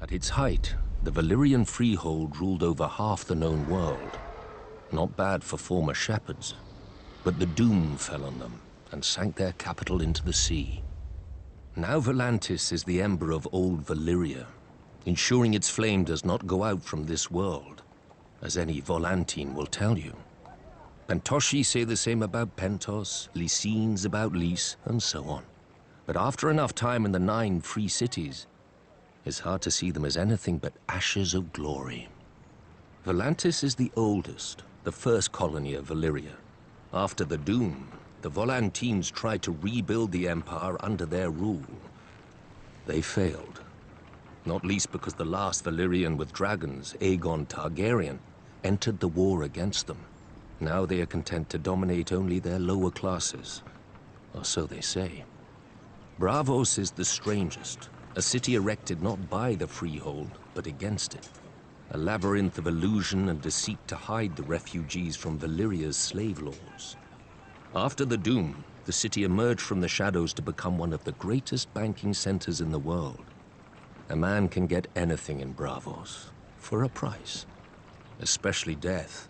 At its height, the Valyrian freehold ruled over half the known world. Not bad for former shepherds, but the doom fell on them and sank their capital into the sea. Now Volantis is the ember of old Valyria, ensuring its flame does not go out from this world, as any Volantine will tell you. Pentoshi say the same about Pentos, Lycines about Lys, and so on. But after enough time in the 9 free cities, it's hard to see them as anything but ashes of glory. Volantis is the oldest, the first colony of Valyria. After the Doom, the Volantines tried to rebuild the empire under their rule. They failed, not least because the last Valyrian with dragons, Aegon Targaryen, entered the war against them. Now they are content to dominate only their lower classes, or so they say. Braavos is the strangest, a city erected not by the freehold, but against it. A labyrinth of illusion and deceit to hide the refugees from Valyria's slave lords. After the Doom, the city emerged from the shadows to become one of the greatest banking centers in the world. A man can get anything in Braavos, for a price. Especially death.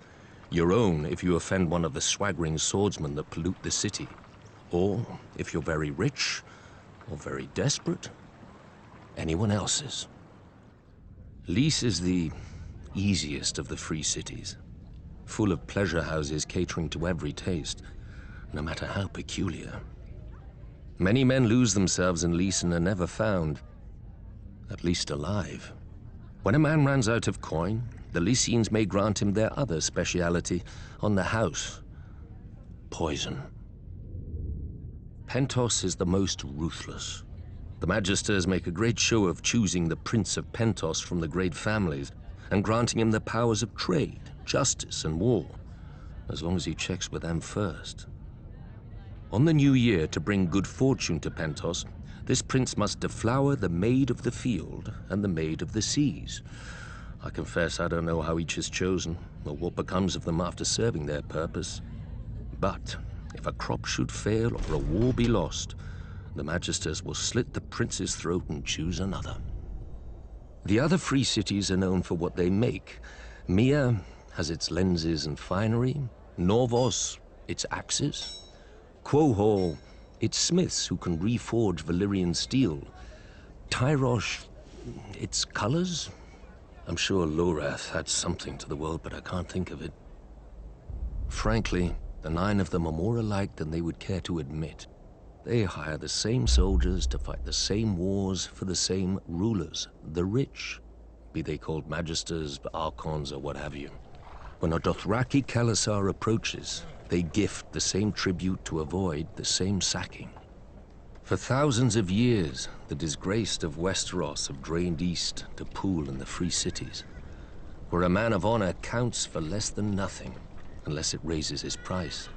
Your own if you offend one of the swaggering swordsmen that pollute the city. Or, if you're very rich, or very desperate, anyone else's. Lys is the easiest of the free cities, full of pleasure houses catering to every taste, no matter how peculiar. Many men lose themselves in Lys and are never found, at least alive. When a man runs out of coin, the Lycines may grant him their other speciality on the house: poison. Pentos is the most ruthless. The Magisters make a great show of choosing the Prince of Pentos from the great families and granting him the powers of trade, justice, and war, as long as he checks with them first. On the new year, to bring good fortune to Pentos, this prince must deflower the Maid of the Field and the Maid of the Seas. I confess I don't know how each is chosen, or what becomes of them after serving their purpose. But if a crop should fail or a war be lost, the Magisters will slit the prince's throat and choose another. The other free cities are known for what they make. Mia has its lenses and finery, Norvos, its axes, Quohor, its smiths who can reforge Valyrian steel, Tyrosh, its colors. I'm sure Lorath had something to the world, but I can't think of it. Frankly, the 9 of them are more alike than they would care to admit. They hire the same soldiers to fight the same wars for the same rulers, the rich, be they called Magisters, Archons, or what have you. When a Dothraki Khalasar approaches, they gift the same tribute to avoid the same sacking. For thousands of years, the disgraced of Westeros have drained east to pool in the free cities, where a man of honor counts for less than nothing, unless it raises his price.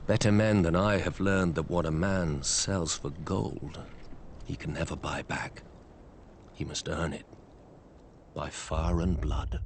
Better men than I have learned that what a man sells for gold, he can never buy back. He must earn it by fire and blood.